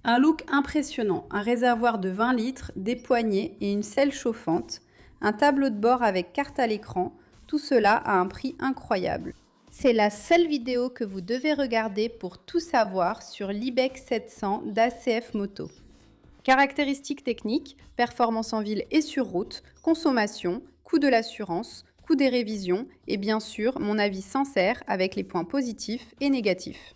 Un look impressionnant, un réservoir de 20 litres, des poignées et une selle chauffante, un tableau de bord avec carte à l'écran, tout cela à un prix incroyable. C'est la seule vidéo que vous devez regarder pour tout savoir sur l'Ibex 700 d'ACF Moto. Caractéristiques techniques, performance en ville et sur route, consommation, coût de l'assurance, coût des révisions et bien sûr mon avis sincère avec les points positifs et négatifs.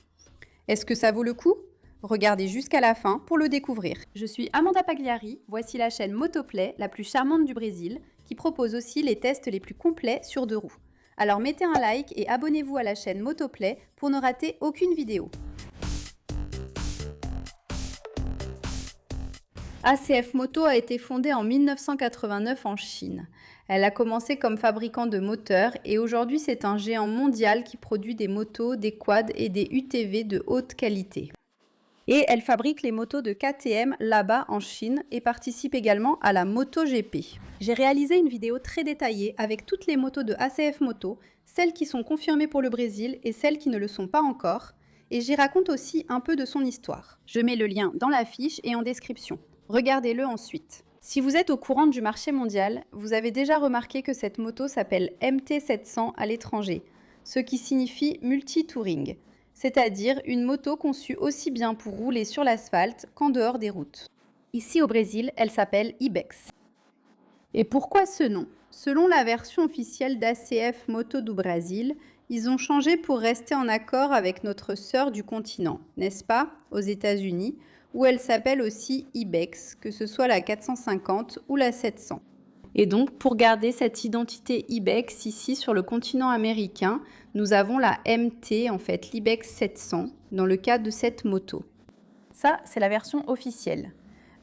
Est-ce que ça vaut le coup ? Regardez jusqu'à la fin pour le découvrir. Je suis Amanda Pagliari, voici la chaîne Motoplay, la plus charmante du Brésil, qui propose aussi les tests les plus complets sur 2 roues. Alors mettez un like et abonnez-vous à la chaîne Motoplay pour ne rater aucune vidéo. ACF Moto a été fondée en 1989 en Chine. Elle a commencé comme fabricant de moteurs et aujourd'hui c'est un géant mondial qui produit des motos, des quads et des UTV de haute qualité. Et elle fabrique les motos de KTM là-bas en Chine et participe également à la MotoGP. J'ai réalisé une vidéo très détaillée avec toutes les motos de ACF Moto, celles qui sont confirmées pour le Brésil et celles qui ne le sont pas encore. Et j'y raconte aussi un peu de son histoire. Je mets le lien dans la fiche et en description. Regardez-le ensuite. Si vous êtes au courant du marché mondial, vous avez déjà remarqué que cette moto s'appelle MT700 à l'étranger, ce qui signifie multi-touring, c'est-à-dire une moto conçue aussi bien pour rouler sur l'asphalte qu'en dehors des routes. Ici au Brésil, elle s'appelle Ibex. Et pourquoi ce nom ? Selon la version officielle d'ACF Moto do Brasil, ils ont changé pour rester en accord avec notre sœur du continent, n'est-ce pas, aux États-Unis, où elle s'appelle aussi Ibex, que ce soit la 450 ou la 700. Et donc, pour garder cette identité Ibex ici sur le continent américain, nous avons la MT, en fait, l'Ibex 700, dans le cas de cette moto. Ça, c'est la version officielle.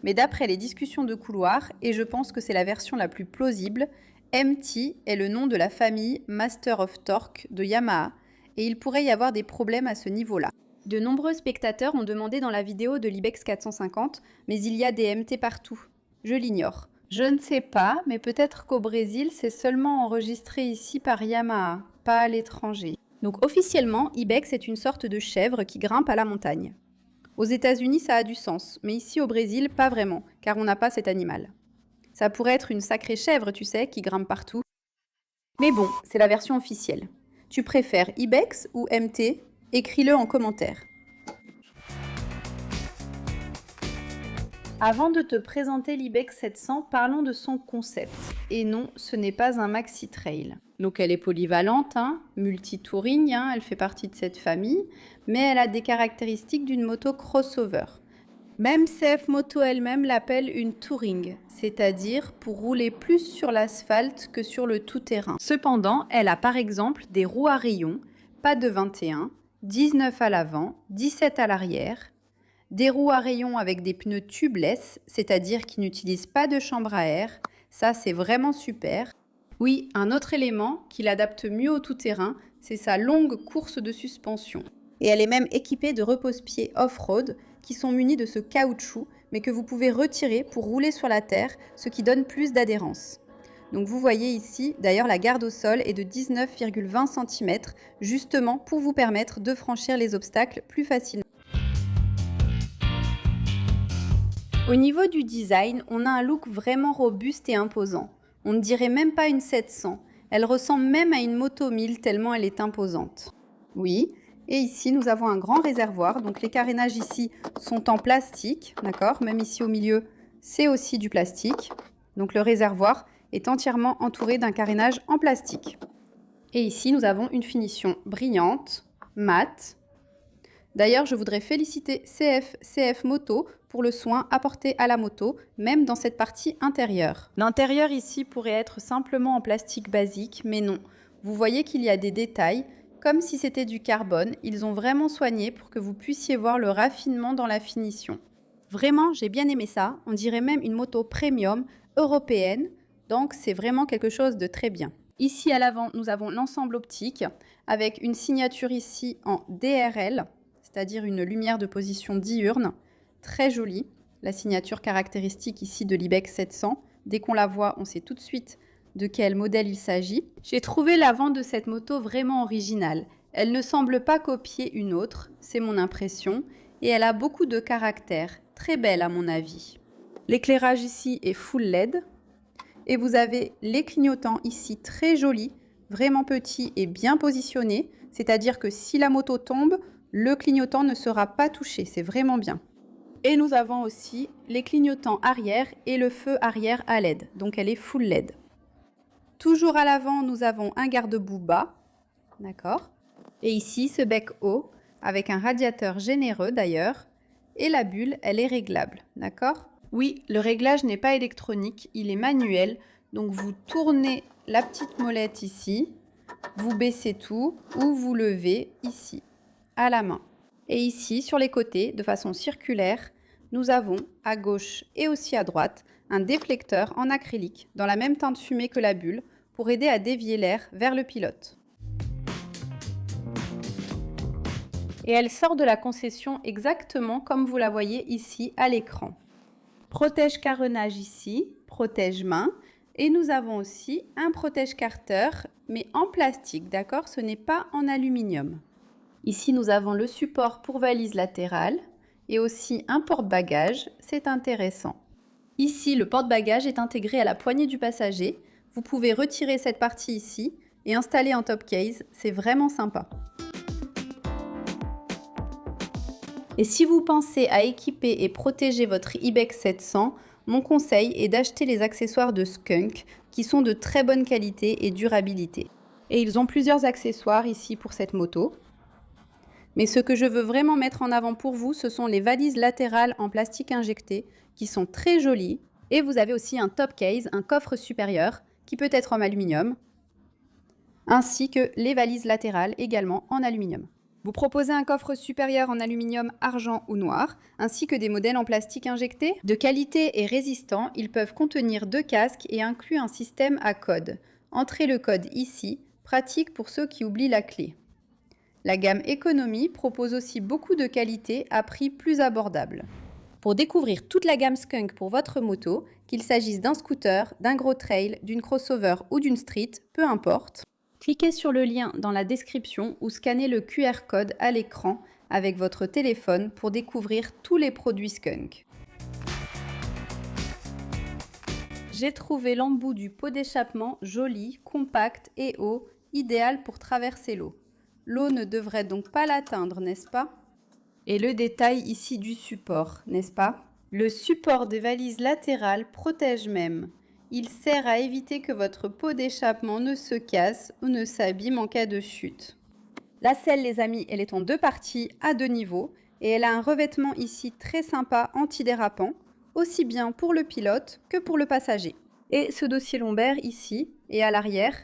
Mais d'après les discussions de couloir, et je pense que c'est la version la plus plausible, MT est le nom de la famille Master of Torque de Yamaha, et il pourrait y avoir des problèmes à ce niveau-là. De nombreux spectateurs ont demandé dans la vidéo de l'Ibex 450, mais il y a des MT partout. Je l'ignore. Je ne sais pas, mais peut-être qu'au Brésil, c'est seulement enregistré ici par Yamaha, pas à l'étranger. Donc officiellement, Ibex est une sorte de chèvre qui grimpe à la montagne. Aux États-Unis, ça a du sens, mais ici au Brésil, pas vraiment, car on n'a pas cet animal. Ça pourrait être une sacrée chèvre, tu sais, qui grimpe partout. Mais bon, c'est la version officielle. Tu préfères Ibex ou MT ? Écris-le en commentaire. Avant de te présenter l'Ibex 700, parlons de son concept. Et non, ce n'est pas un maxi trail. Donc elle est polyvalente, multi-touring, elle fait partie de cette famille, mais elle a des caractéristiques d'une moto crossover. Même CF Moto elle-même l'appelle une touring, c'est-à-dire pour rouler plus sur l'asphalte que sur le tout-terrain. Cependant, elle a par exemple des roues à rayons, pas de 21, 19 à l'avant, 17 à l'arrière, des roues à rayons avec des pneus tubeless, c'est-à-dire qui n'utilisent pas de chambre à air, ça c'est vraiment super. Oui, un autre élément qui l'adapte mieux au tout-terrain, c'est sa longue course de suspension. Et elle est même équipée de repose-pieds off-road qui sont munis de ce caoutchouc, mais que vous pouvez retirer pour rouler sur la terre, ce qui donne plus d'adhérence. Donc vous voyez ici, d'ailleurs la garde au sol est de 19,20 cm, justement pour vous permettre de franchir les obstacles plus facilement. Au niveau du design, on a un look vraiment robuste et imposant. On ne dirait même pas une 700. Elle ressemble même à une Moto 1000 tellement elle est imposante. Oui, et ici nous avons un grand réservoir. Donc les carénages ici sont en plastique, d'accord ? Même ici au milieu, c'est aussi du plastique. Donc le réservoir est entièrement entouré d'un carénage en plastique. Et ici, nous avons une finition brillante, mate. D'ailleurs, je voudrais féliciter CF Moto pour le soin apporté à la moto, même dans cette partie intérieure. L'intérieur ici pourrait être simplement en plastique basique, mais non. Vous voyez qu'il y a des détails, comme si c'était du carbone. Ils ont vraiment soigné pour que vous puissiez voir le raffinement dans la finition. Vraiment, j'ai bien aimé ça. On dirait même une moto premium européenne. Donc, c'est vraiment quelque chose de très bien. Ici, à l'avant, nous avons l'ensemble optique avec une signature ici en DRL, c'est-à-dire une lumière de position diurne, très jolie. La signature caractéristique ici de l'Ibex 700. Dès qu'on la voit, on sait tout de suite de quel modèle il s'agit. J'ai trouvé l'avant de cette moto vraiment originale. Elle ne semble pas copier une autre, c'est mon impression. et elle a beaucoup de caractère. Très belle à mon avis. L'éclairage ici est full LED et vous avez les clignotants ici très jolis, vraiment petits et bien positionnés. C'est-à-dire que si la moto tombe, le clignotant ne sera pas touché. C'est vraiment bien. Et nous avons aussi les clignotants arrière et le feu arrière à LED. Donc elle est full LED. Toujours à l'avant, nous avons un garde-boue bas. D'accord. Et ici, ce bec haut, avec un radiateur généreux d'ailleurs. Et la bulle, elle est réglable. D'accord. Oui, le réglage n'est pas électronique, il est manuel. Donc vous tournez la petite molette ici, vous baissez tout ou vous levez ici, à la main. Et ici, sur les côtés, de façon circulaire, nous avons à gauche et aussi à droite un déflecteur en acrylique dans la même teinte fumée que la bulle pour aider à dévier l'air vers le pilote. Et elle sort de la concession exactement comme vous la voyez ici à l'écran. Protège carenage ici, protège main. Et nous avons aussi un protège-carter, mais en plastique, d'accord? Ce n'est pas en aluminium. Ici, nous avons le support pour valise latérale et aussi un porte-bagages, c'est intéressant. Ici, le porte-bagages est intégré à la poignée du passager. Vous pouvez retirer cette partie ici et installer en top case, c'est vraiment sympa. Et si vous pensez à équiper et protéger votre Ibex 700, mon conseil est d'acheter les accessoires de Skunk qui sont de très bonne qualité et durabilité. Et ils ont plusieurs accessoires ici pour cette moto. Mais ce que je veux vraiment mettre en avant pour vous, ce sont les valises latérales en plastique injecté qui sont très jolies. Et vous avez aussi un top case, un coffre supérieur qui peut être en aluminium, ainsi que les valises latérales également en aluminium. Vous proposez un coffre supérieur en aluminium, argent ou noir, ainsi que des modèles en plastique injecté. De qualité et résistants, ils peuvent contenir 2 casques et incluent un système à code. Entrez le code ici, pratique pour ceux qui oublient la clé. La gamme Economy propose aussi beaucoup de qualité à prix plus abordable. Pour découvrir toute la gamme Skunk pour votre moto, qu'il s'agisse d'un scooter, d'un gros trail, d'une crossover ou d'une street, peu importe, cliquez sur le lien dans la description ou scannez le QR code à l'écran avec votre téléphone pour découvrir tous les produits Skunk. J'ai trouvé l'embout du pot d'échappement joli, compact et haut, idéal pour traverser l'eau. L'eau ne devrait donc pas l'atteindre, n'est-ce pas? Et le détail ici du support, n'est-ce pas? Le support des valises latérales protège même. Il sert à éviter que votre pot d'échappement ne se casse ou ne s'abîme en cas de chute. La selle, les amis, elle est en 2 parties à 2 niveaux et elle a un revêtement ici très sympa antidérapant, aussi bien pour le pilote que pour le passager. Et ce dossier lombaire ici et à l'arrière,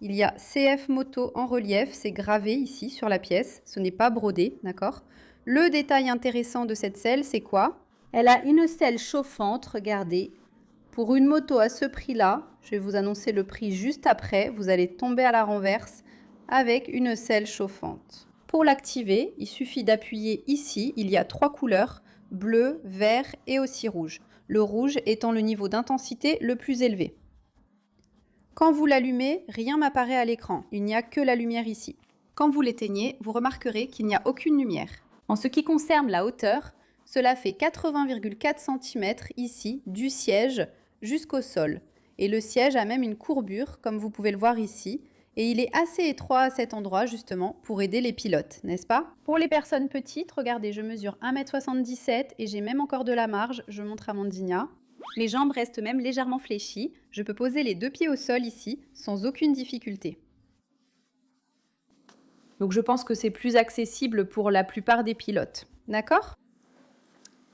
il y a CF Moto en relief, c'est gravé ici sur la pièce, ce n'est pas brodé, d'accord? Le détail intéressant de cette selle, c'est quoi? Elle a une selle chauffante, regardez. Pour une moto à ce prix-là, je vais vous annoncer le prix juste après, vous allez tomber à la renverse avec une selle chauffante. Pour l'activer, il suffit d'appuyer ici, il y a 3 couleurs, bleu, vert et aussi rouge. Le rouge étant le niveau d'intensité le plus élevé. Quand vous l'allumez, rien m'apparaît à l'écran, il n'y a que la lumière ici. Quand vous l'éteignez, vous remarquerez qu'il n'y a aucune lumière. En ce qui concerne la hauteur, cela fait 80,4 cm ici du siège jusqu'au sol. Et le siège a même une courbure, comme vous pouvez le voir ici, et il est assez étroit à cet endroit justement pour aider les pilotes, n'est-ce pas? Pour les personnes petites, regardez, je mesure 1,77 m et j'ai même encore de la marge, je montre à Mandinia. Les jambes restent même légèrement fléchies, je peux poser les 2 pieds au sol ici sans aucune difficulté. Donc je pense que c'est plus accessible pour la plupart des pilotes, d'accord?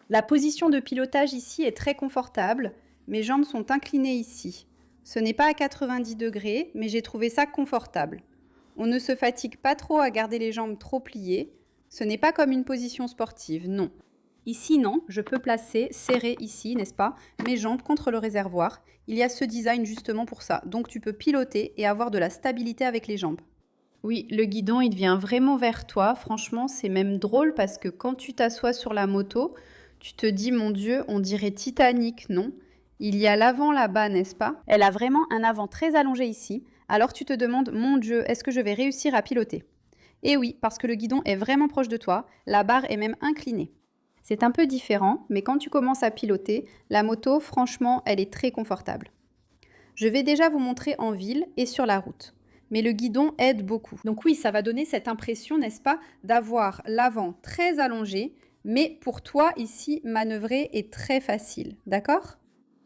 La position de pilotage ici est très confortable, mes jambes sont inclinées ici. Ce n'est pas à 90 degrés, mais j'ai trouvé ça confortable. On ne se fatigue pas trop à garder les jambes trop pliées, ce n'est pas comme une position sportive, non. Ici, non, je peux placer, serrer ici, n'est-ce pas, mes jambes contre le réservoir. Il y a ce design justement pour ça, donc tu peux piloter et avoir de la stabilité avec les jambes. Oui, le guidon, il vient vraiment vers toi. Franchement, c'est même drôle parce que quand tu t'assois sur la moto, tu te dis, mon Dieu, on dirait Titanic, non? Il y a l'avant là-bas, n'est-ce pas? Elle a vraiment un avant très allongé ici. Alors tu te demandes, mon Dieu, est-ce que je vais réussir à piloter? Et oui, parce que le guidon est vraiment proche de toi, la barre est même inclinée. C'est un peu différent, mais quand tu commences à piloter, la moto, franchement, elle est très confortable. Je vais déjà vous montrer en ville et sur la route. Mais le guidon aide beaucoup. Donc oui, ça va donner cette impression, n'est-ce pas, d'avoir l'avant très allongé, mais pour toi, ici, manœuvrer est très facile, d'accord?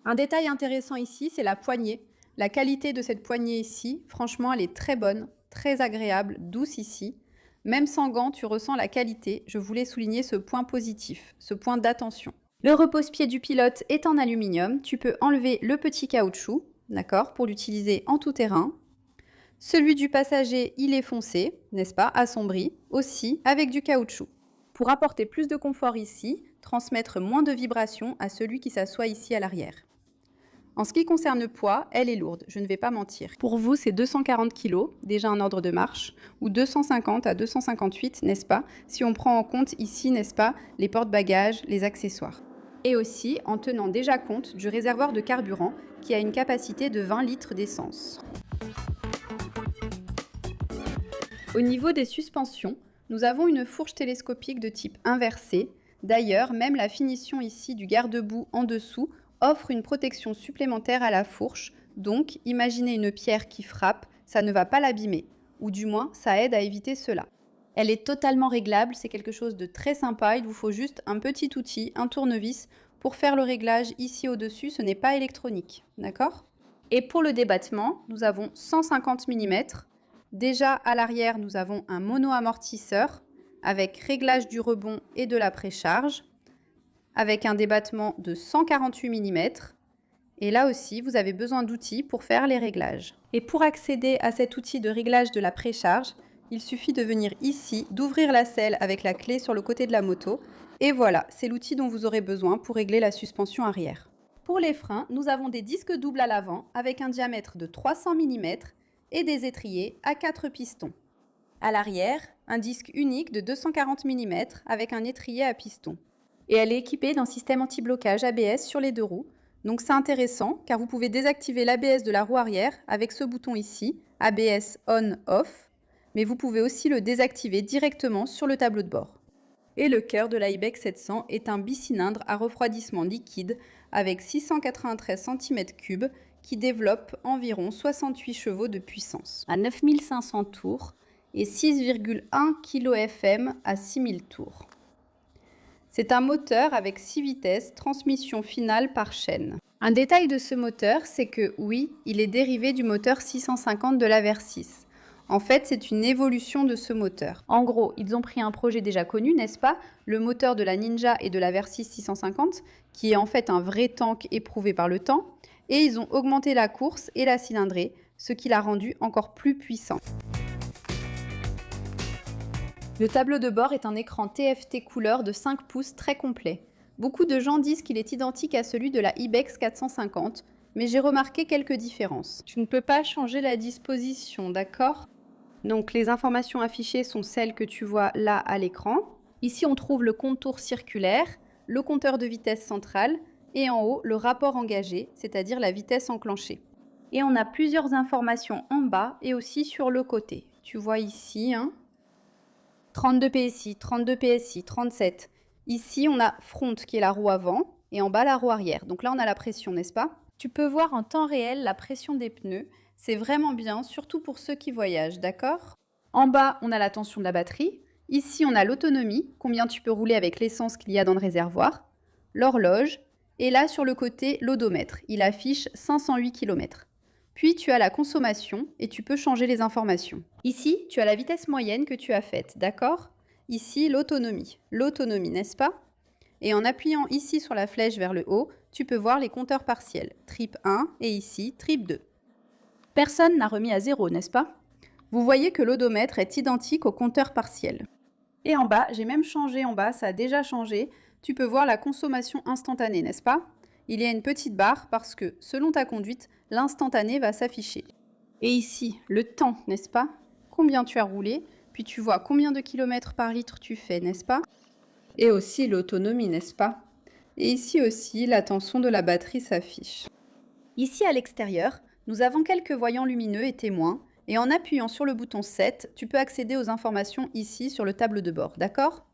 Un détail intéressant ici, c'est la poignée. La qualité de cette poignée ici, franchement, elle est très bonne, très agréable, douce ici. Même sans gants, tu ressens la qualité. Je voulais souligner ce point positif, ce point d'attention. Le repose-pied du pilote est en aluminium. Tu peux enlever le petit caoutchouc, d'accord, pour l'utiliser en tout terrain. Celui du passager, il est foncé, n'est-ce pas, assombri, aussi avec du caoutchouc. Pour apporter plus de confort ici, transmettre moins de vibrations à celui qui s'assoit ici à l'arrière. En ce qui concerne le poids, elle est lourde, je ne vais pas mentir. Pour vous, c'est 240 kg, déjà un ordre de marche, ou 250 à 258, n'est-ce pas, si on prend en compte ici, n'est-ce pas, les porte-bagages, les accessoires. Et aussi en tenant déjà compte du réservoir de carburant qui a une capacité de 20 litres d'essence. Au niveau des suspensions, nous avons une fourche télescopique de type inversé. D'ailleurs, même la finition ici du garde-boue en dessous offre une protection supplémentaire à la fourche, donc imaginez une pierre qui frappe, ça ne va pas l'abîmer, ou du moins ça aide à éviter cela. Elle est totalement réglable, c'est quelque chose de très sympa, il vous faut juste un petit outil, un tournevis, pour faire le réglage ici au-dessus, ce n'est pas électronique, d'accord? Et pour le débattement, nous avons 150 mm. Déjà à l'arrière, nous avons un mono-amortisseur avec réglage du rebond et de la précharge, avec un débattement de 148 mm. Et là aussi, vous avez besoin d'outils pour faire les réglages. Et pour accéder à cet outil de réglage de la précharge, il suffit de venir ici, d'ouvrir la selle avec la clé sur le côté de la moto. Et voilà, c'est l'outil dont vous aurez besoin pour régler la suspension arrière. Pour les freins, nous avons des disques doubles à l'avant avec un diamètre de 300 mm et des étriers à 4 pistons. À l'arrière, un disque unique de 240 mm avec un étrier à piston. Et elle est équipée d'un système anti-blocage ABS sur les deux roues. Donc c'est intéressant car vous pouvez désactiver l'ABS de la roue arrière avec ce bouton ici, ABS On-Off, mais vous pouvez aussi le désactiver directement sur le tableau de bord. Et le cœur de la Ibex 700 est un bicylindre à refroidissement liquide avec 693 cm3 qui développe environ 68 chevaux de puissance à 9500 tours et 6,1 kg/FM à 6000 tours. C'est un moteur avec 6 vitesses, transmission finale par chaîne. Un détail de ce moteur, c'est que oui, il est dérivé du moteur 650 de la Versys. En fait, c'est une évolution de ce moteur. En gros, ils ont pris un projet déjà connu, n'est-ce pas? Le moteur de la Ninja et de la Versys 650, qui est en fait un vrai tank éprouvé par le temps, et ils ont augmenté la course et la cylindrée, ce qui l'a rendu encore plus puissant. Le tableau de bord est un écran TFT couleur de 5 pouces très complet. Beaucoup de gens disent qu'il est identique à celui de la Ibex 450, mais j'ai remarqué quelques différences. Tu ne peux pas changer la disposition, d'accord? Donc les informations affichées sont celles que tu vois là à l'écran. Ici on trouve le contour circulaire, le compteur de vitesse centrale et en haut le rapport engagé, c'est-à-dire la vitesse enclenchée. Et on a plusieurs informations en bas et aussi sur le côté. Tu vois ici, 32 PSI, 32 PSI, 37. Ici, on a front qui est la roue avant et en bas la roue arrière. Donc là, on a la pression, n'est-ce pas? Tu peux voir en temps réel la pression des pneus. C'est vraiment bien, surtout pour ceux qui voyagent, d'accord? En bas, on a la tension de la batterie. Ici, on a l'autonomie, combien tu peux rouler avec l'essence qu'il y a dans le réservoir, l'horloge, et là, sur le côté, l'odomètre. Il affiche 508 km. Puis tu as la consommation et tu peux changer les informations. Ici, tu as la vitesse moyenne que tu as faite, d'accord? Ici, l'autonomie. L'autonomie, n'est-ce pas? Et en appuyant ici sur la flèche vers le haut, tu peux voir les compteurs partiels. Trip 1 et ici, trip 2. Personne n'a remis à 0, n'est-ce pas? Vous voyez que l'odomètre est identique au compteur partiel. Et en bas, j'ai même changé en bas, ça a déjà changé. Tu peux voir la consommation instantanée, n'est-ce pas? Il y a une petite barre parce que, selon ta conduite, l'instantané va s'afficher. Et ici, le temps, n'est-ce pas? Combien tu as roulé, puis tu vois combien de kilomètres par litre tu fais, n'est-ce pas? Et aussi l'autonomie, n'est-ce pas? Et ici aussi, la tension de la batterie s'affiche. Ici, à l'extérieur, nous avons quelques voyants lumineux et témoins, et en appuyant sur le bouton 7, tu peux accéder aux informations ici sur le tableau de bord, d'accord?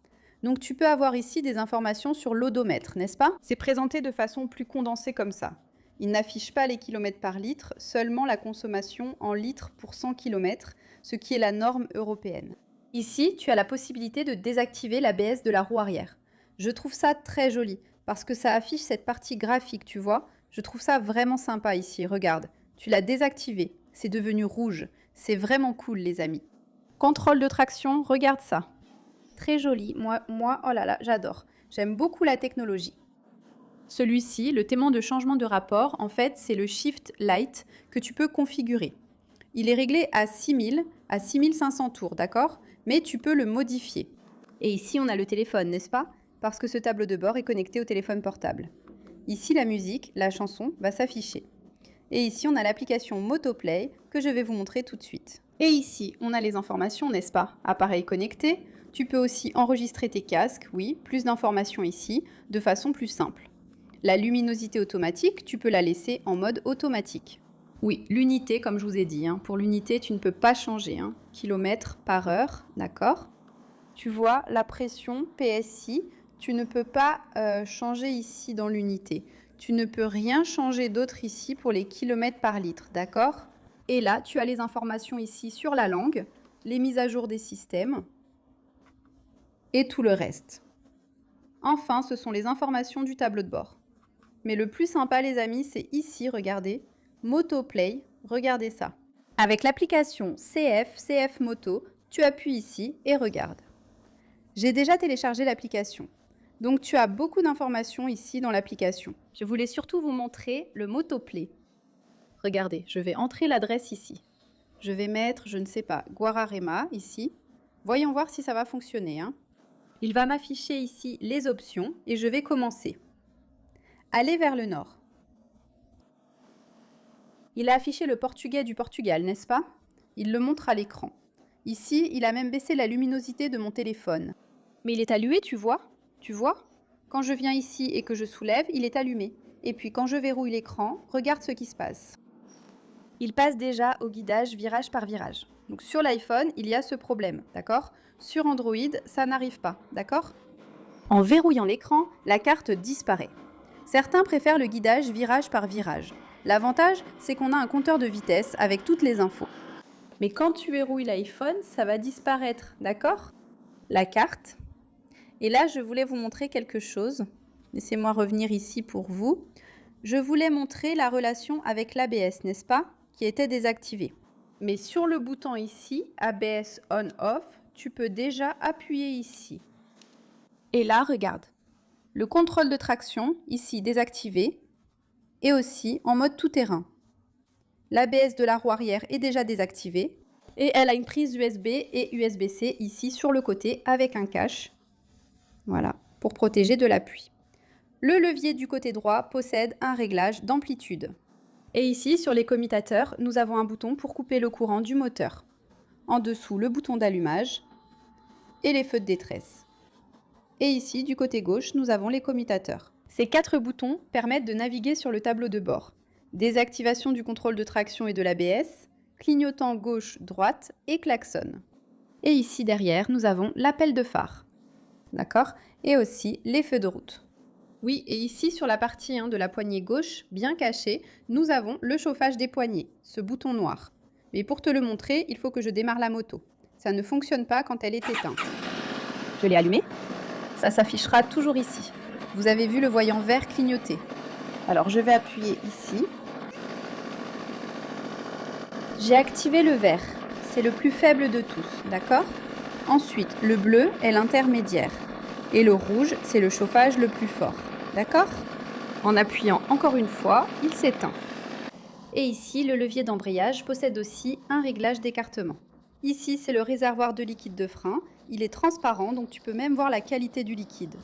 Donc tu peux avoir ici des informations sur l'odomètre, n'est-ce pas? C'est présenté de façon plus condensée comme ça. Il n'affiche pas les kilomètres par litre, seulement la consommation en litres pour 100 km, ce qui est la norme européenne. Ici, tu as la possibilité de désactiver l'ABS de la roue arrière. Je trouve ça très joli, parce que ça affiche cette partie graphique, tu vois. Je trouve ça vraiment sympa ici, regarde. Tu l'as désactivé, c'est devenu rouge. C'est vraiment cool, les amis. Contrôle de traction, regarde ça. Très joli, moi, oh là là, j'adore. J'aime beaucoup la technologie. Celui-ci, le témoin de changement de rapport, en fait, c'est le Shift Light que tu peux configurer. Il est réglé à 6000, à 6500 tours, d'accord? Mais tu peux le modifier. Et ici, on a le téléphone, n'est-ce pas? Parce que ce tableau de bord est connecté au téléphone portable. Ici, la musique, la chanson, va s'afficher. Et ici, on a l'application Motoplay que je vais vous montrer tout de suite. Et ici, on a les informations, n'est-ce pas? Appareil connecté. Tu peux aussi enregistrer tes casques, oui, plus d'informations ici, de façon plus simple. La luminosité automatique, tu peux la laisser en mode automatique. Oui, l'unité, comme je vous ai dit, pour l'unité, tu ne peux pas changer. Kilomètres par heure, d'accord? Tu vois, la pression PSI, tu ne peux pas changer ici dans l'unité. Tu ne peux rien changer d'autre ici pour les kilomètres par litre, d'accord? Et là, tu as les informations ici sur la langue, les mises à jour des systèmes et tout le reste. Enfin, ce sont les informations du tableau de bord. Mais le plus sympa, les amis, c'est ici, regardez, Motoplay, regardez ça. Avec l'application CF Moto, tu appuies ici et regarde. J'ai déjà téléchargé l'application. Donc tu as beaucoup d'informations ici dans l'application. Je voulais surtout vous montrer le Motoplay. Regardez, je vais entrer l'adresse ici. Je vais mettre, je ne sais pas, Guararema ici. Voyons voir si ça va fonctionner. Il va m'afficher ici les options et je vais commencer. Aller vers le nord. Il a affiché le portugais du Portugal, n'est-ce pas? Il le montre à l'écran. Ici, il a même baissé la luminosité de mon téléphone. Mais il est allumé, tu vois? Tu vois? Quand je viens ici et que je soulève, il est allumé. Et puis quand je verrouille l'écran, regarde ce qui se passe. Il passe déjà au guidage virage par virage. Donc sur l'iPhone, il y a ce problème, d'accord? Sur Android, ça n'arrive pas, d'accord? En verrouillant l'écran, la carte disparaît. Certains préfèrent le guidage virage par virage. L'avantage, c'est qu'on a un compteur de vitesse avec toutes les infos. Mais quand tu verrouilles l'iPhone, ça va disparaître, d'accord? La carte. Et là, je voulais vous montrer quelque chose. Laissez-moi revenir ici pour vous. Je voulais montrer la relation avec l'ABS, n'est-ce pas? Qui était désactivée. Mais sur le bouton ici, ABS on-off, tu peux déjà appuyer ici. Et là, regarde. Le contrôle de traction, ici désactivé, et aussi en mode tout-terrain. L'ABS de la roue arrière est déjà désactivé, et elle a une prise USB et USB-C ici sur le côté avec un cache. Voilà, pour protéger de l'appui. Le levier du côté droit possède un réglage d'amplitude. Et ici, sur les commutateurs, nous avons un bouton pour couper le courant du moteur. En dessous, le bouton d'allumage et les feux de détresse. Et ici, du côté gauche, nous avons les commutateurs. Ces 4 boutons permettent de naviguer sur le tableau de bord. Désactivation du contrôle de traction et de l'ABS, clignotant gauche-droite et klaxon. Et ici, derrière, nous avons l'appel de phare. D'accord? Et aussi les feux de route. Oui, et ici, sur la partie de la poignée gauche, bien cachée, nous avons le chauffage des poignées, ce bouton noir. Mais pour te le montrer, il faut que je démarre la moto. Ça ne fonctionne pas quand elle est éteinte. Je l'ai allumé. Ça s'affichera toujours ici. Vous avez vu le voyant vert clignoter. Alors, je vais appuyer ici. J'ai activé le vert. C'est le plus faible de tous, d'accord? Ensuite, le bleu est l'intermédiaire. Et le rouge, c'est le chauffage le plus fort. D'accord? En appuyant encore une fois, il s'éteint. Et ici, le levier d'embrayage possède aussi un réglage d'écartement. Ici, c'est le réservoir de liquide de frein. Il est transparent, donc tu peux même voir la qualité du liquide.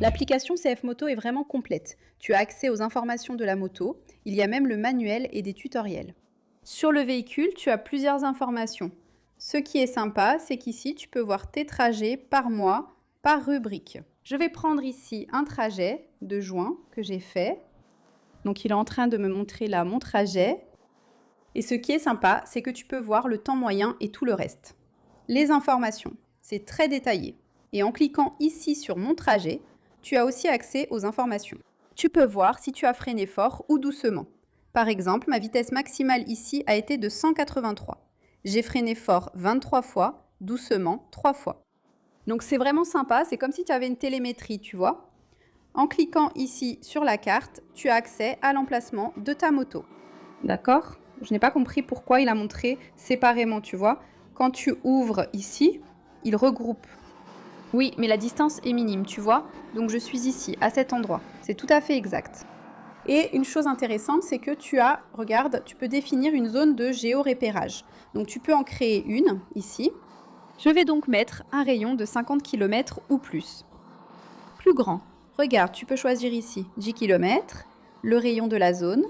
L'application CF Moto est vraiment complète. Tu as accès aux informations de la moto. Il y a même le manuel et des tutoriels. Sur le véhicule, tu as plusieurs informations. Ce qui est sympa, c'est qu'ici, tu peux voir tes trajets par mois, par rubrique. Je vais prendre ici un trajet de juin que j'ai fait. Donc, il est en train de me montrer là mon trajet. Et ce qui est sympa, c'est que tu peux voir le temps moyen et tout le reste. Les informations, c'est très détaillé. Et en cliquant ici sur Mon trajet, tu as aussi accès aux informations. Tu peux voir si tu as freiné fort ou doucement. Par exemple, ma vitesse maximale ici a été de 183. J'ai freiné fort 23 fois, doucement 3 fois. Donc c'est vraiment sympa, c'est comme si tu avais une télémétrie, tu vois. En cliquant ici sur la carte, tu as accès à l'emplacement de ta moto. D'accord? Je n'ai pas compris pourquoi il a montré séparément, tu vois. Quand tu ouvres ici, il regroupe. Oui, mais la distance est minime, tu vois. Donc je suis ici, à cet endroit. C'est tout à fait exact. Et une chose intéressante, c'est que regarde, tu peux définir une zone de géorépérage. Donc tu peux en créer une, ici. Je vais donc mettre un rayon de 50 km ou plus. Plus grand. Regarde, tu peux choisir ici 10 km, le rayon de la zone.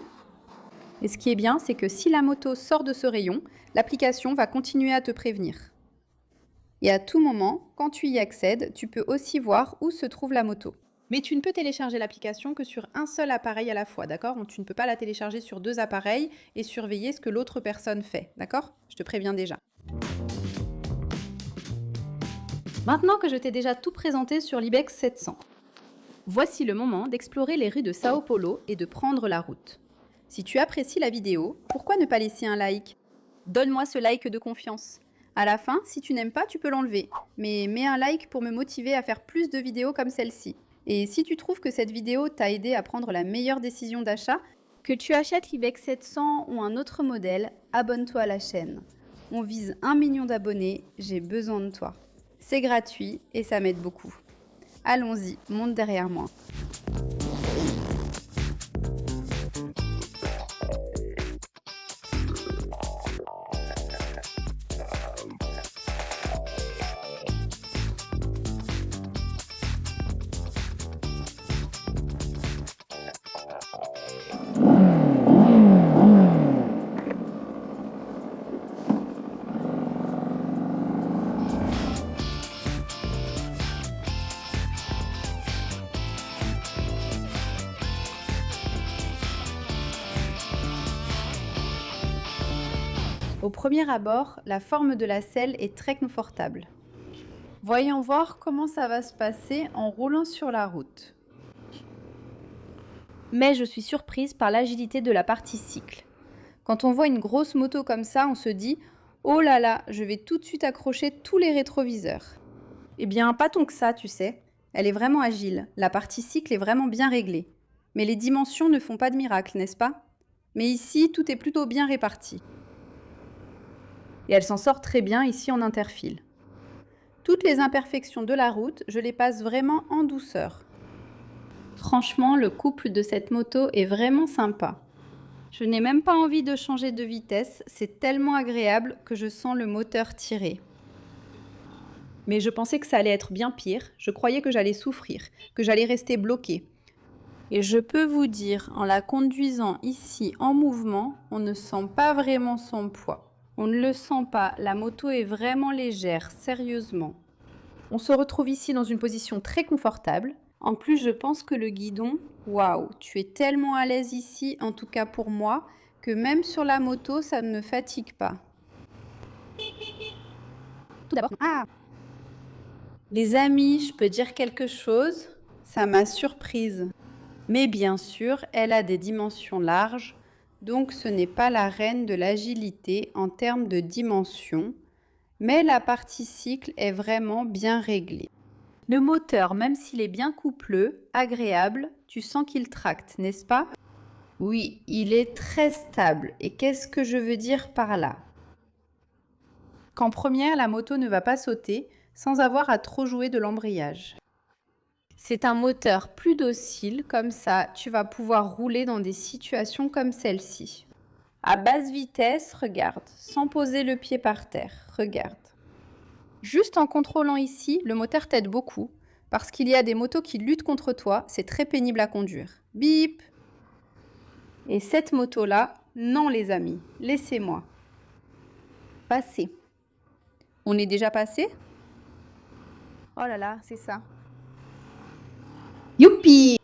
Et ce qui est bien, c'est que si la moto sort de ce rayon, l'application va continuer à te prévenir. Et à tout moment, quand tu y accèdes, tu peux aussi voir où se trouve la moto. Mais tu ne peux télécharger l'application que sur un seul appareil à la fois, d'accord? Tu ne peux pas la télécharger sur 2 appareils et surveiller ce que l'autre personne fait, d'accord? Je te préviens déjà. Maintenant que je t'ai déjà tout présenté sur l'Ibex 700, voici le moment d'explorer les rues de Sao Paulo et de prendre la route. Si tu apprécies la vidéo, pourquoi ne pas laisser un like? Donne-moi ce like de confiance. À la fin, si tu n'aimes pas, tu peux l'enlever. Mais mets un like pour me motiver à faire plus de vidéos comme celle-ci. Et si tu trouves que cette vidéo t'a aidé à prendre la meilleure décision d'achat, que tu achètes l'Ibex 700 ou un autre modèle, abonne-toi à la chaîne. On vise 1 million d'abonnés, j'ai besoin de toi. C'est gratuit et ça m'aide beaucoup. Allons-y, monte derrière moi. Au premier abord, la forme de la selle est très confortable. Voyons voir comment ça va se passer en roulant sur la route. Mais je suis surprise par l'agilité de la partie cycle. Quand on voit une grosse moto comme ça, on se dit « Oh là là, je vais tout de suite accrocher tous les rétroviseurs ». Eh bien, pas tant que ça, tu sais. Elle est vraiment agile, la partie cycle est vraiment bien réglée. Mais les dimensions ne font pas de miracle, n'est-ce pas? Mais ici, tout est plutôt bien réparti. Et elle s'en sort très bien ici en interfile. Toutes les imperfections de la route, je les passe vraiment en douceur. Franchement, le couple de cette moto est vraiment sympa. Je n'ai même pas envie de changer de vitesse, c'est tellement agréable que je sens le moteur tirer. Mais je pensais que ça allait être bien pire, je croyais que j'allais souffrir, que j'allais rester bloquée. Et je peux vous dire, en la conduisant ici en mouvement, on ne sent pas vraiment son poids. On ne le sent pas, la moto est vraiment légère, sérieusement. On se retrouve ici dans une position très confortable. En plus, je pense que le guidon, waouh, tu es tellement à l'aise ici, en tout cas pour moi, que même sur la moto, ça ne me fatigue pas. Tout d'abord, les amis, je peux dire quelque chose? Ça m'a surprise. Mais bien sûr, elle a des dimensions larges, donc ce n'est pas la reine de l'agilité en termes de dimensions, mais la partie cycle est vraiment bien réglée. Le moteur, même s'il est bien coupleux, agréable, tu sens qu'il tracte, n'est-ce pas? Oui, il est très stable. Et qu'est-ce que je veux dire par là? Qu'en première, la moto ne va pas sauter sans avoir à trop jouer de l'embrayage. C'est un moteur plus docile, comme ça, tu vas pouvoir rouler dans des situations comme celle-ci. À basse vitesse, regarde, sans poser le pied par terre, regarde. Juste en contrôlant ici, le moteur t'aide beaucoup, parce qu'il y a des motos qui luttent contre toi, c'est très pénible à conduire. Bip! Et cette moto-là, non les amis, laissez-moi. Passer. On est déjà passé? Oh là là, c'est ça. Youpi!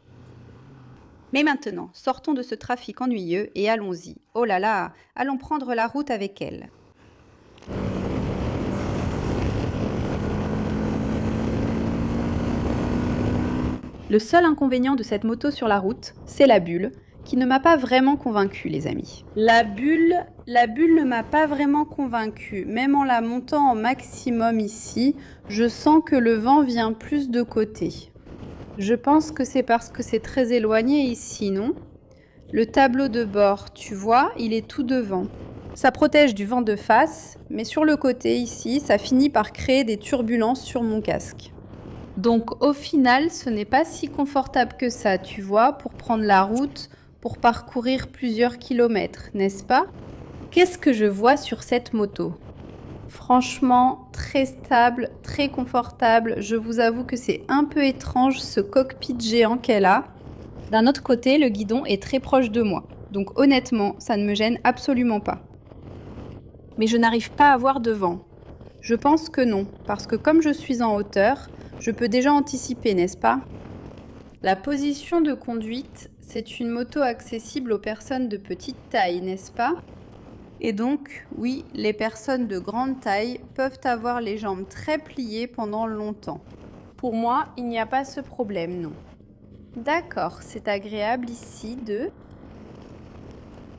Mais maintenant, sortons de ce trafic ennuyeux et allons-y. Oh là là, allons prendre la route avec elle. Le seul inconvénient de cette moto sur la route, c'est la bulle, qui ne m'a pas vraiment convaincue, les amis. La bulle ne m'a pas vraiment convaincue. Même en la montant en maximum ici, je sens que le vent vient plus de côté. Je pense que c'est parce que c'est très éloigné ici, non? Le tableau de bord, tu vois, il est tout devant. Ça protège du vent de face, mais sur le côté ici, ça finit par créer des turbulences sur mon casque. Donc au final, ce n'est pas si confortable que ça, tu vois, pour prendre la route, pour parcourir plusieurs kilomètres, n'est-ce pas? Qu'est-ce que je vois sur cette moto? Franchement, très stable, très confortable. Je vous avoue que c'est un peu étrange ce cockpit géant qu'elle a. D'un autre côté, le guidon est très proche de moi. Donc honnêtement, ça ne me gêne absolument pas. Mais je n'arrive pas à voir devant. Je pense que non, parce que comme je suis en hauteur, je peux déjà anticiper, n'est-ce pas? La position de conduite, c'est une moto accessible aux personnes de petite taille, n'est-ce pas? Et donc, oui, les personnes de grande taille peuvent avoir les jambes très pliées pendant longtemps. Pour moi, il n'y a pas ce problème, non. D'accord, c'est agréable ici de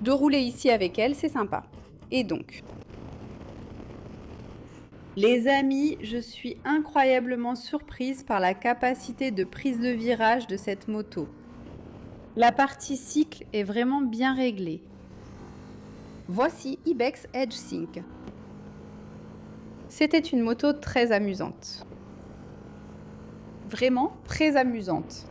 rouler ici avec elle, c'est sympa. Et donc, les amis, je suis incroyablement surprise par la capacité de prise de virage de cette moto. La partie cycle est vraiment bien réglée. Voici Ibex Edge Sync. C'était une moto très amusante. Vraiment très amusante.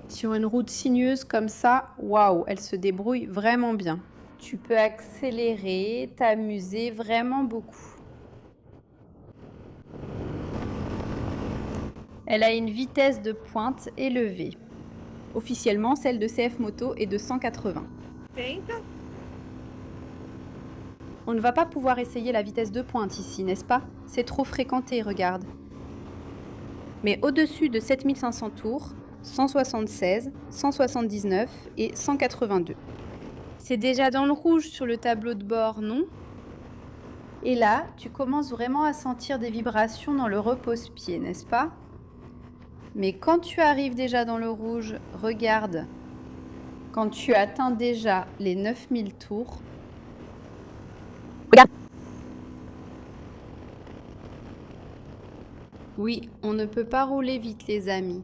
Sur une route sinueuse comme ça, waouh, elle se débrouille vraiment bien. Tu peux accélérer, t'amuser vraiment beaucoup. Elle a une vitesse de pointe élevée. Officiellement, celle de CF Moto est de 180. On ne va pas pouvoir essayer la vitesse de pointe ici, n'est-ce pas? C'est trop fréquenté, regarde. Mais au-dessus de 7500 tours, 176, 179 et 182. C'est déjà dans le rouge sur le tableau de bord, non? Et là, tu commences vraiment à sentir des vibrations dans le repose-pied, n'est-ce pas? Mais quand tu arrives déjà dans le rouge, regarde, quand tu atteins déjà les 9000 tours, regarde. Oui, on ne peut pas rouler vite, les amis.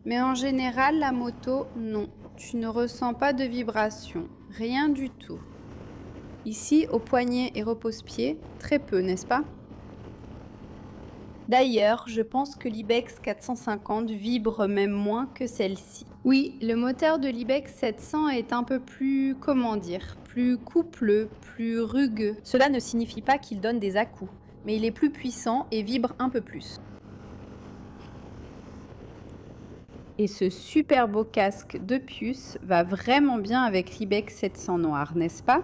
Mais en général, la moto, non. Tu ne ressens pas de vibration, rien du tout. Ici, au poignet et repose-pied, très peu, n'est-ce pas? D'ailleurs, je pense que l'Ibex 450 vibre même moins que celle-ci. Oui, le moteur de l'Ibex 700 est un peu plus, comment dire, plus coupleux, plus rugueux. Cela ne signifie pas qu'il donne des à-coups, mais il est plus puissant et vibre un peu plus. Et ce super beau casque de puce va vraiment bien avec l'Ibex 700 noir, n'est-ce pas?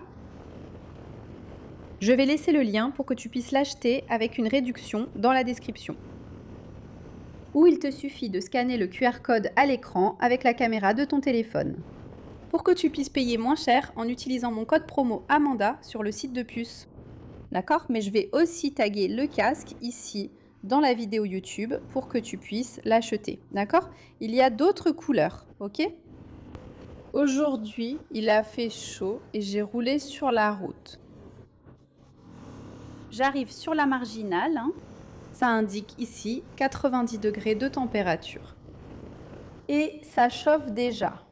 Je vais laisser le lien pour que tu puisses l'acheter avec une réduction dans la description. Ou il te suffit de scanner le QR code à l'écran avec la caméra de ton téléphone. Pour que tu puisses payer moins cher en utilisant mon code promo Amanda sur le site de puce. D'accord? Mais je vais aussi taguer le casque ici dans la vidéo YouTube pour que tu puisses l'acheter. D'accord? Il y a d'autres couleurs, ok? Aujourd'hui, il a fait chaud et j'ai roulé sur la route. J'arrive sur la marginale, hein. Ça indique ici 90 degrés de température. Et ça chauffe déjà.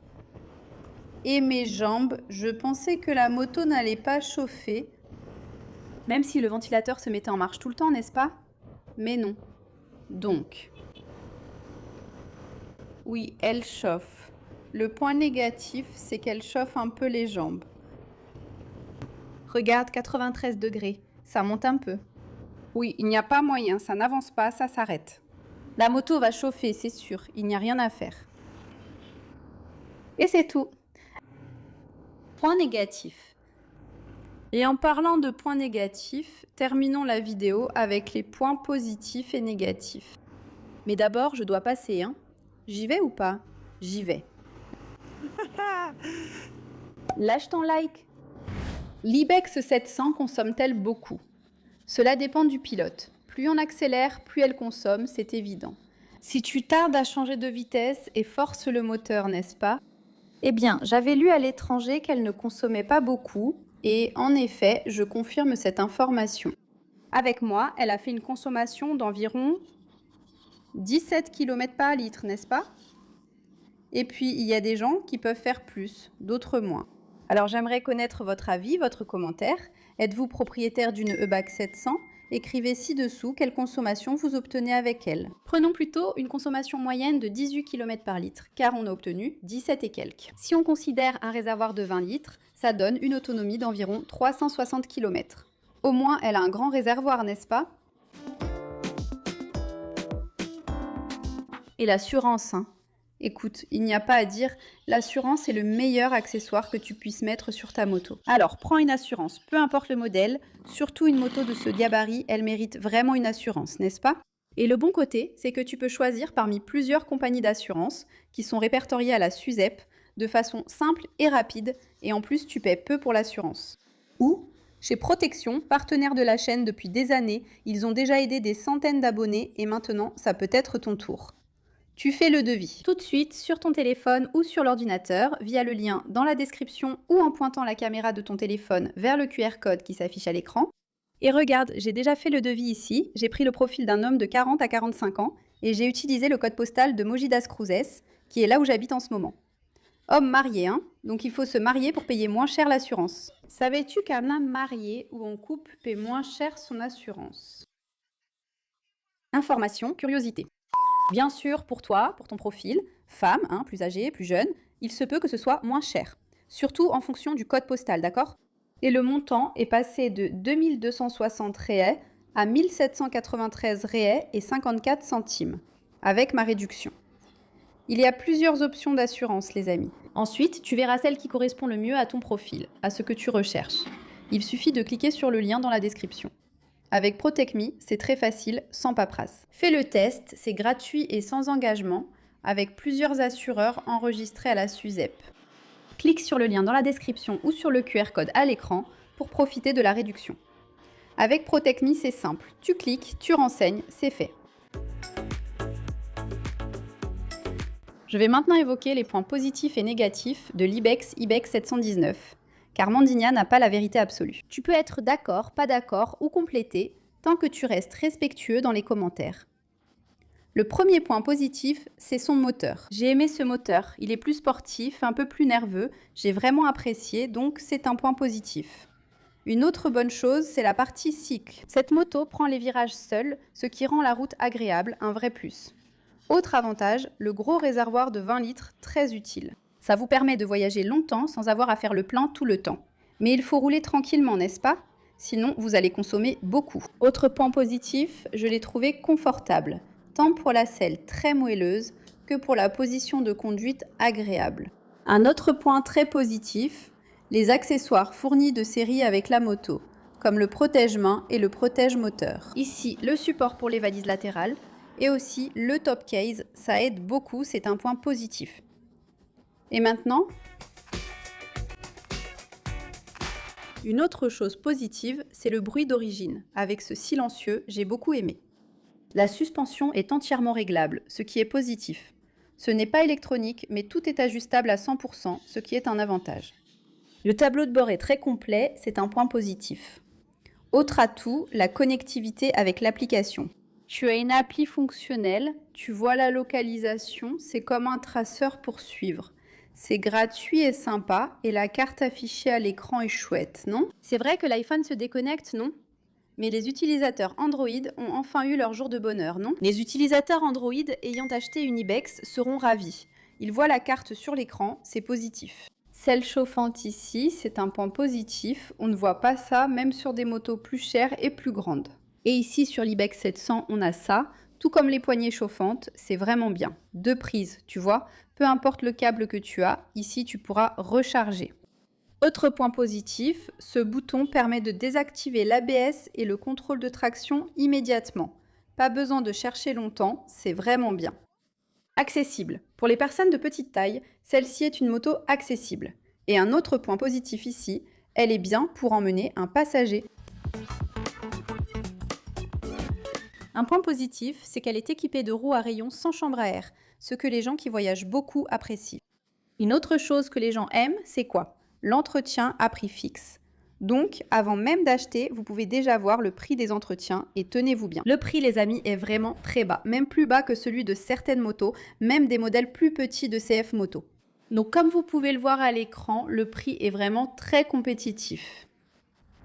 Et mes jambes, je pensais que la moto n'allait pas chauffer, même si le ventilateur se mettait en marche tout le temps, n'est-ce pas? Mais non. Donc, oui, elle chauffe. Le point négatif, c'est qu'elle chauffe un peu les jambes. Regarde, 93 degrés, ça monte un peu. Oui, il n'y a pas moyen, ça n'avance pas, ça s'arrête. La moto va chauffer, c'est sûr, il n'y a rien à faire. Et c'est tout. Point négatif. Et en parlant de points négatifs, terminons la vidéo avec les points positifs et négatifs. Mais d'abord, je dois passer, hein. J'y vais ou pas? J'y vais. Lâche ton like. L'Ibex 700 consomme-t-elle beaucoup? Cela dépend du pilote. Plus on accélère, plus elle consomme, c'est évident. Si tu tardes à changer de vitesse et forces le moteur, n'est-ce pas? Eh bien, j'avais lu à l'étranger qu'elle ne consommait pas beaucoup et en effet, je confirme cette information. Avec moi, elle a fait une consommation d'environ 17 km par litre, n'est-ce pas? Et puis, il y a des gens qui peuvent faire plus, d'autres moins. Alors, j'aimerais connaître votre avis, votre commentaire. Êtes-vous propriétaire d'une E-Bag 700? Écrivez ci-dessous quelle consommation vous obtenez avec elle. Prenons plutôt une consommation moyenne de 18 km par litre, car on a obtenu 17 et quelques. Si on considère un réservoir de 20 litres, ça donne une autonomie d'environ 360 km. Au moins, elle a un grand réservoir, n'est-ce pas? Et l'assurance, hein. Écoute, il n'y a pas à dire, l'assurance est le meilleur accessoire que tu puisses mettre sur ta moto. Alors, prends une assurance, peu importe le modèle, surtout une moto de ce gabarit, elle mérite vraiment une assurance, n'est-ce pas? Et le bon côté, c'est que tu peux choisir parmi plusieurs compagnies d'assurance qui sont répertoriées à la SUSEP de façon simple et rapide, et en plus tu paies peu pour l'assurance. Ou, chez Protection, partenaire de la chaîne depuis des années, ils ont déjà aidé des centaines d'abonnés et maintenant, ça peut être ton tour. Tu fais le devis tout de suite sur ton téléphone ou sur l'ordinateur via le lien dans la description ou en pointant la caméra de ton téléphone vers le QR code qui s'affiche à l'écran. Et regarde, j'ai déjà fait le devis ici, j'ai pris le profil d'un homme de 40 à 45 ans et j'ai utilisé le code postal de Mogi das Cruzes, qui est là où j'habite en ce moment. Homme marié, hein, donc il faut se marier pour payer moins cher l'assurance. Savais-tu qu'un homme marié ou en couple paie moins cher son assurance? Information, curiosité. Bien sûr, pour toi, pour ton profil, femme, hein, plus âgée, plus jeune, il se peut que ce soit moins cher. Surtout en fonction du code postal, d'accord? Et le montant est passé de 2260 réais à 1793 réais et 54 centimes, avec ma réduction. Il y a plusieurs options d'assurance, les amis. Ensuite, tu verras celle qui correspond le mieux à ton profil, à ce que tu recherches. Il suffit de cliquer sur le lien dans la description. Avec ProtectMe, c'est très facile, sans paperasse. Fais le test, c'est gratuit et sans engagement, avec plusieurs assureurs enregistrés à la SUSEP. Clique sur le lien dans la description ou sur le QR code à l'écran pour profiter de la réduction. Avec ProtectMe, c'est simple. Tu cliques, tu renseignes, c'est fait. Je vais maintenant évoquer les points positifs et négatifs de l'Ibex 719. Car Mandinia n'a pas la vérité absolue. Tu peux être d'accord, pas d'accord ou compléter, tant que tu restes respectueux dans les commentaires. Le premier point positif, c'est son moteur. J'ai aimé ce moteur, il est plus sportif, un peu plus nerveux, j'ai vraiment apprécié, donc c'est un point positif. Une autre bonne chose, c'est la partie cycle. Cette moto prend les virages seule, ce qui rend la route agréable, un vrai plus. Autre avantage, le gros réservoir de 20 litres, très utile. Ça vous permet de voyager longtemps sans avoir à faire le plein tout le temps. Mais il faut rouler tranquillement, n'est-ce pas? Sinon, vous allez consommer beaucoup. Autre point positif, je l'ai trouvé confortable, tant pour la selle très moelleuse que pour la position de conduite agréable. Un autre point très positif, les accessoires fournis de série avec la moto, comme le protège-main et le protège-moteur. Ici, le support pour les valises latérales et aussi le top case, ça aide beaucoup, c'est un point positif. Et maintenant, une autre chose positive, c'est le bruit d'origine. Avec ce silencieux, j'ai beaucoup aimé. La suspension est entièrement réglable, ce qui est positif. Ce n'est pas électronique, mais tout est ajustable à 100%, ce qui est un avantage. Le tableau de bord est très complet, c'est un point positif. Autre atout, la connectivité avec l'application. Tu as une appli fonctionnelle, tu vois la localisation, c'est comme un traceur pour suivre. C'est gratuit et sympa, et la carte affichée à l'écran est chouette, non? C'est vrai que l'iPhone se déconnecte, non? Mais les utilisateurs Android ont enfin eu leur jour de bonheur, non? Les utilisateurs Android ayant acheté une Ibex seront ravis. Ils voient la carte sur l'écran, c'est positif. Celle chauffante ici, c'est un point positif. On ne voit pas ça, même sur des motos plus chères et plus grandes. Et ici, sur l'Ibex 700, on a ça. Tout comme les poignées chauffantes, c'est vraiment bien. 2 prises, tu vois. Peu importe le câble que tu as, ici, tu pourras recharger. Autre point positif, ce bouton permet de désactiver l'ABS et le contrôle de traction immédiatement. Pas besoin de chercher longtemps, c'est vraiment bien. Accessible. Pour les personnes de petite taille, celle-ci est une moto accessible. Et un autre point positif ici, elle est bien pour emmener un passager. Un point positif, c'est qu'elle est équipée de roues à rayons sans chambre à air, ce que les gens qui voyagent beaucoup apprécient. Une autre chose que les gens aiment, c'est quoi? L'entretien à prix fixe. Donc, avant même d'acheter, vous pouvez déjà voir le prix des entretiens et tenez-vous bien. Le prix, les amis, est vraiment très bas, même plus bas que celui de certaines motos, même des modèles plus petits de CF Moto. Donc, comme vous pouvez le voir à l'écran, le prix est vraiment très compétitif.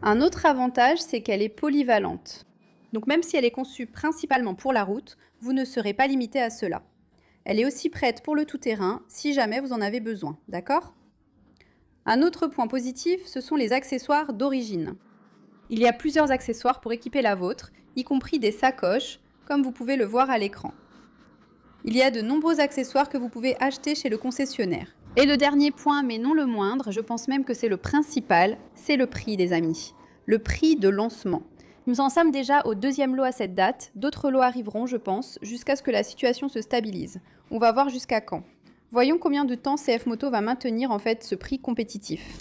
Un autre avantage, c'est qu'elle est polyvalente. Donc, même si elle est conçue principalement pour la route, vous ne serez pas limité à cela. Elle est aussi prête pour le tout-terrain si jamais vous en avez besoin, d'accord ? Un autre point positif, ce sont les accessoires d'origine. Il y a plusieurs accessoires pour équiper la vôtre, y compris des sacoches, comme vous pouvez le voir à l'écran. Il y a de nombreux accessoires que vous pouvez acheter chez le concessionnaire. Et le dernier point, mais non le moindre, je pense même que c'est le principal, c'est le prix, les amis. Le prix de lancement. Nous en sommes déjà au 2e lot à cette date, d'autres lots arriveront, je pense, jusqu'à ce que la situation se stabilise. On va voir jusqu'à quand. Voyons combien de temps CF Moto va maintenir en fait ce prix compétitif.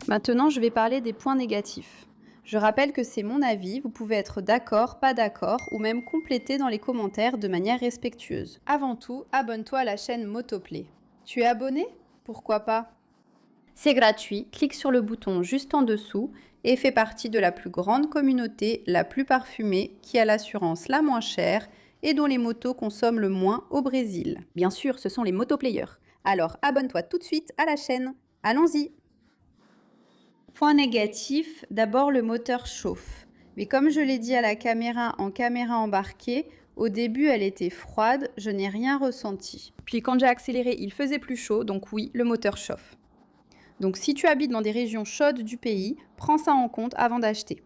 Maintenant, je vais parler des points négatifs. Je rappelle que c'est mon avis, vous pouvez être d'accord, pas d'accord, ou même compléter dans les commentaires de manière respectueuse. Avant tout, abonne-toi à la chaîne Motoplay. Tu es abonné? Pourquoi pas? C'est gratuit, clique sur le bouton juste en dessous et fais partie de la plus grande communauté, la plus parfumée, qui a l'assurance la moins chère et dont les motos consomment le moins au Brésil. Bien sûr, ce sont les motoplayers. Alors abonne-toi tout de suite à la chaîne. Allons-y! Point négatif, d'abord le moteur chauffe. Mais comme je l'ai dit à la caméra en caméra embarquée, au début elle était froide, je n'ai rien ressenti. Puis quand j'ai accéléré, il faisait plus chaud, donc oui, le moteur chauffe. Donc si tu habites dans des régions chaudes du pays, prends ça en compte avant d'acheter.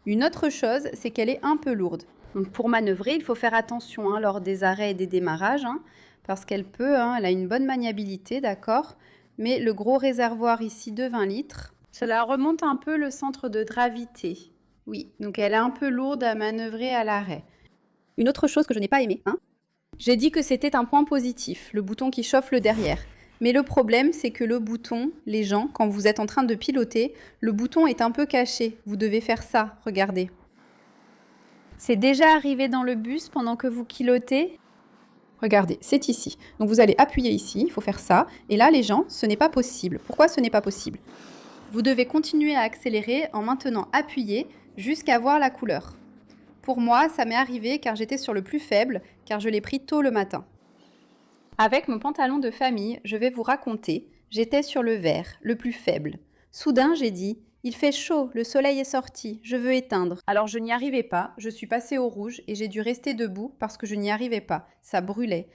Une autre chose, c'est qu'elle est un peu lourde. Donc pour manœuvrer, il faut faire attention lors des arrêts et des démarrages, parce qu'elle elle a une bonne maniabilité, d'accord? Mais le gros réservoir ici de 20 litres, cela remonte un peu le centre de gravité. Oui, donc elle est un peu lourde à manœuvrer à l'arrêt. Une autre chose que je n'ai pas aimée, j'ai dit que c'était un point positif, le bouton qui chauffe le derrière. Mais le problème, c'est que le bouton, les gens, quand vous êtes en train de piloter, le bouton est un peu caché. Vous devez faire ça, regardez. C'est déjà arrivé dans le bus pendant que vous pilotez? Regardez, c'est ici. Donc vous allez appuyer ici, il faut faire ça. Et là, les gens, ce n'est pas possible. Pourquoi ce n'est pas possible? Vous devez continuer à accélérer en maintenant appuyé jusqu'à voir la couleur. Pour moi, ça m'est arrivé car j'étais sur le plus faible, car je l'ai pris tôt le matin. Avec mon pantalon de famille, je vais vous raconter, j'étais sur le vert, le plus faible. Soudain, j'ai dit, il fait chaud, le soleil est sorti, je veux éteindre. Alors je n'y arrivais pas, je suis passée au rouge et j'ai dû rester debout parce que je n'y arrivais pas. Ça brûlait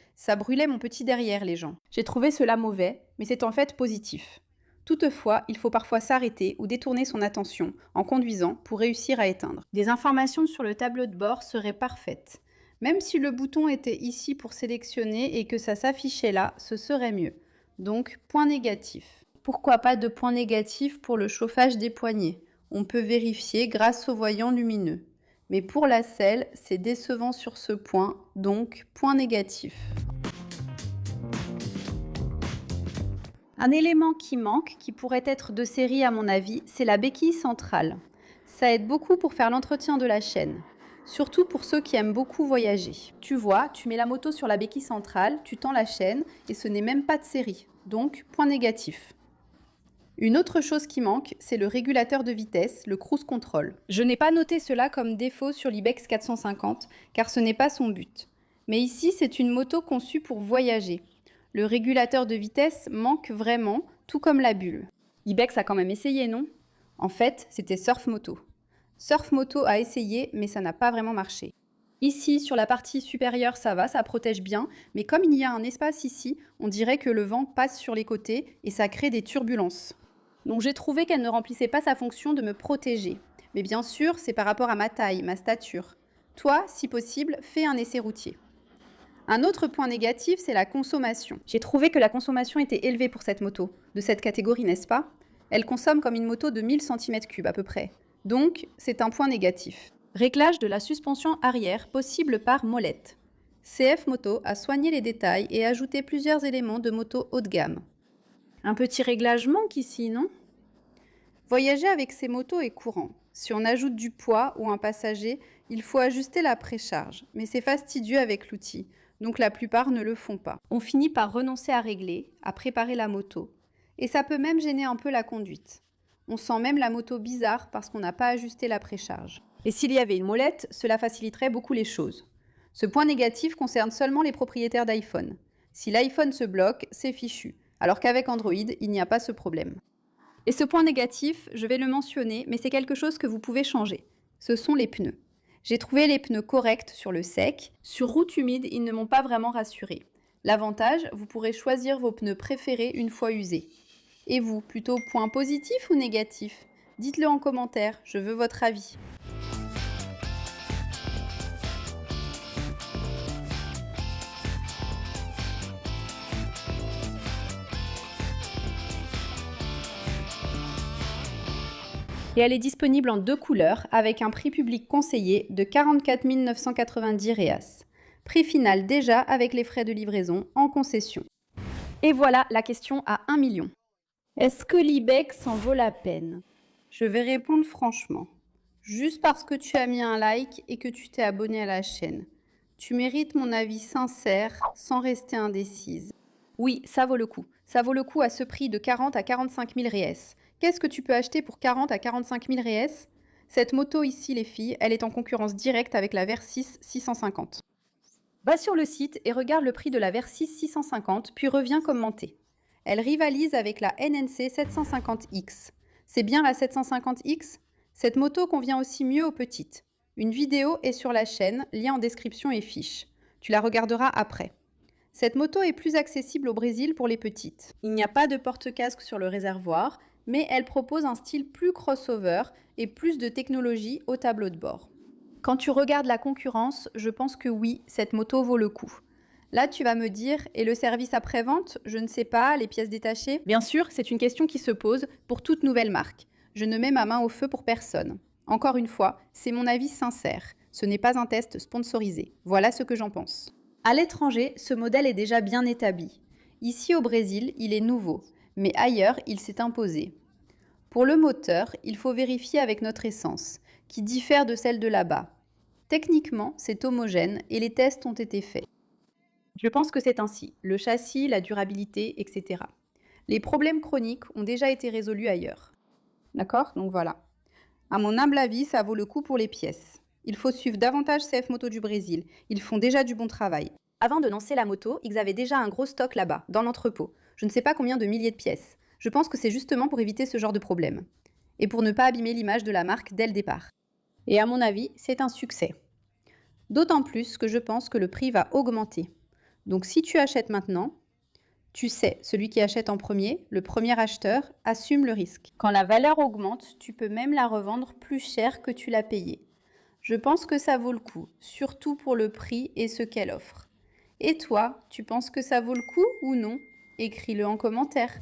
mon petit derrière, les gens. J'ai trouvé cela mauvais, mais c'est en fait positif. Toutefois, il faut parfois s'arrêter ou détourner son attention en conduisant pour réussir à éteindre. Des informations sur le tableau de bord seraient parfaites. Même si le bouton était ici pour sélectionner et que ça s'affichait là, ce serait mieux. Donc, point négatif. Pourquoi pas de point négatif pour le chauffage des poignets? On peut vérifier grâce au voyant lumineux. Mais pour la selle, c'est décevant sur ce point, donc point négatif. Un élément qui manque, qui pourrait être de série à mon avis, c'est la béquille centrale. Ça aide beaucoup pour faire l'entretien de la chaîne. Surtout pour ceux qui aiment beaucoup voyager. Tu vois, tu mets la moto sur la béquille centrale, tu tends la chaîne et ce n'est même pas de série. Donc, point négatif. Une autre chose qui manque, c'est le régulateur de vitesse, le cruise control. Je n'ai pas noté cela comme défaut sur l'Ibex 450 car ce n'est pas son but. Mais ici, c'est une moto conçue pour voyager. Le régulateur de vitesse manque vraiment, tout comme la bulle. Ibex a quand même essayé, non? En fait, c'était Surf Moto. Surf Moto a essayé, mais ça n'a pas vraiment marché. Ici, sur la partie supérieure, ça va, ça protège bien, mais comme il y a un espace ici, on dirait que le vent passe sur les côtés et ça crée des turbulences. Donc j'ai trouvé qu'elle ne remplissait pas sa fonction de me protéger. Mais bien sûr, c'est par rapport à ma taille, ma stature. Toi, si possible, fais un essai routier. Un autre point négatif, c'est la consommation. J'ai trouvé que la consommation était élevée pour cette moto, de cette catégorie, n'est-ce pas? Elle consomme comme une moto de 1000 cm3 à peu près. Donc, c'est un point négatif. Réglage de la suspension arrière possible par molette. CF Moto a soigné les détails et ajouté plusieurs éléments de moto haut de gamme. Un petit réglage manque ici, non? Voyager avec ces motos est courant. Si on ajoute du poids ou un passager, il faut ajuster la précharge, mais c'est fastidieux avec l'outil, donc la plupart ne le font pas. On finit par renoncer à régler, à préparer la moto, et ça peut même gêner un peu la conduite. On sent même la moto bizarre parce qu'on n'a pas ajusté la précharge. Et s'il y avait une molette, cela faciliterait beaucoup les choses. Ce point négatif concerne seulement les propriétaires d'iPhone. Si l'iPhone se bloque, c'est fichu, alors qu'avec Android, il n'y a pas ce problème. Et ce point négatif, je vais le mentionner, mais c'est quelque chose que vous pouvez changer. Ce sont les pneus. J'ai trouvé les pneus corrects sur le sec. Sur route humide, ils ne m'ont pas vraiment rassuré. L'avantage, vous pourrez choisir vos pneus préférés une fois usés. Et vous, plutôt point positif ou négatif? Dites-le en commentaire, je veux votre avis. Et elle est disponible en 2 couleurs avec un prix public conseillé de 44 990 Reas. Prix final déjà avec les frais de livraison en concession. Et voilà la question à 1 million. Est-ce que l'Ibex en vaut la peine? Je vais répondre franchement. Juste parce que tu as mis un like et que tu t'es abonné à la chaîne. Tu mérites mon avis sincère sans rester indécise. Oui, ça vaut le coup. Ça vaut le coup à ce prix de 40 à 45 000 Reas. Qu'est-ce que tu peux acheter pour 40 à 45 000 Reas? Cette moto ici, les filles, elle est en concurrence directe avec la Versys 650. Va sur le site et regarde le prix de la Versys 650, puis reviens commenter. Elle rivalise avec la NNC 750X. C'est bien la 750X? Cette moto convient aussi mieux aux petites. Une vidéo est sur la chaîne, lien en description et fiche. Tu la regarderas après. Cette moto est plus accessible au Brésil pour les petites. Il n'y a pas de porte-casque sur le réservoir, mais elle propose un style plus crossover et plus de technologie au tableau de bord. Quand tu regardes la concurrence, je pense que oui, cette moto vaut le coup. Là, tu vas me dire, et le service après-vente? Je ne sais pas, les pièces détachées? Bien sûr, c'est une question qui se pose pour toute nouvelle marque. Je ne mets ma main au feu pour personne. Encore une fois, c'est mon avis sincère. Ce n'est pas un test sponsorisé. Voilà ce que j'en pense. À l'étranger, ce modèle est déjà bien établi. Ici au Brésil, il est nouveau, mais ailleurs, il s'est imposé. Pour le moteur, il faut vérifier avec notre essence, qui diffère de celle de là-bas. Techniquement, c'est homogène et les tests ont été faits. Je pense que c'est ainsi, le châssis, la durabilité, etc. Les problèmes chroniques ont déjà été résolus ailleurs. D'accord? Donc voilà. À mon humble avis, ça vaut le coup pour les pièces. Il faut suivre davantage CF Moto du Brésil. Ils font déjà du bon travail. Avant de lancer la moto, ils avaient déjà un gros stock là-bas, dans l'entrepôt. Je ne sais pas combien de milliers de pièces. Je pense que c'est justement pour éviter ce genre de problème. Et pour ne pas abîmer l'image de la marque dès le départ. Et à mon avis, c'est un succès. D'autant plus que je pense que le prix va augmenter. Donc si tu achètes maintenant, tu sais, celui qui achète en premier, le premier acheteur, assume le risque. Quand la valeur augmente, tu peux même la revendre plus cher que tu l'as payée. Je pense que ça vaut le coup, surtout pour le prix et ce qu'elle offre. Et toi, tu penses que ça vaut le coup ou non? Écris-le en commentaire.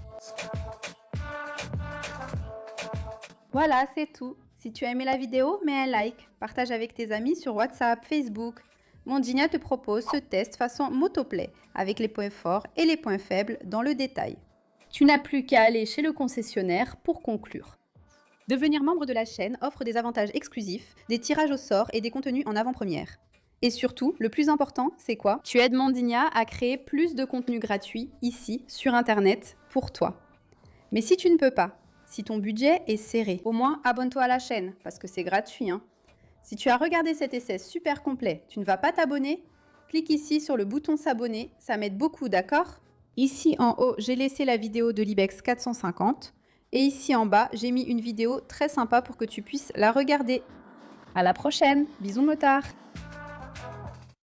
Voilà, c'est tout. Si tu as aimé la vidéo, mets un like, partage avec tes amis sur WhatsApp, Facebook. Mondinia te propose ce test façon motoplay, avec les points forts et les points faibles dans le détail. Tu n'as plus qu'à aller chez le concessionnaire pour conclure. Devenir membre de la chaîne offre des avantages exclusifs, des tirages au sort et des contenus en avant-première. Et surtout, le plus important, c'est quoi? Tu aides Mondinia à créer plus de contenus gratuits ici, sur Internet, pour toi. Mais si tu ne peux pas, si ton budget est serré, au moins abonne-toi à la chaîne, parce que c'est gratuit, hein. Si tu as regardé cet essai super complet, tu ne vas pas t'abonner? Clique ici sur le bouton s'abonner, ça m'aide beaucoup, d'accord? Ici en haut, j'ai laissé la vidéo de l'Ibex 450 et ici en bas, j'ai mis une vidéo très sympa pour que tu puisses la regarder. À la prochaine, bisous motards!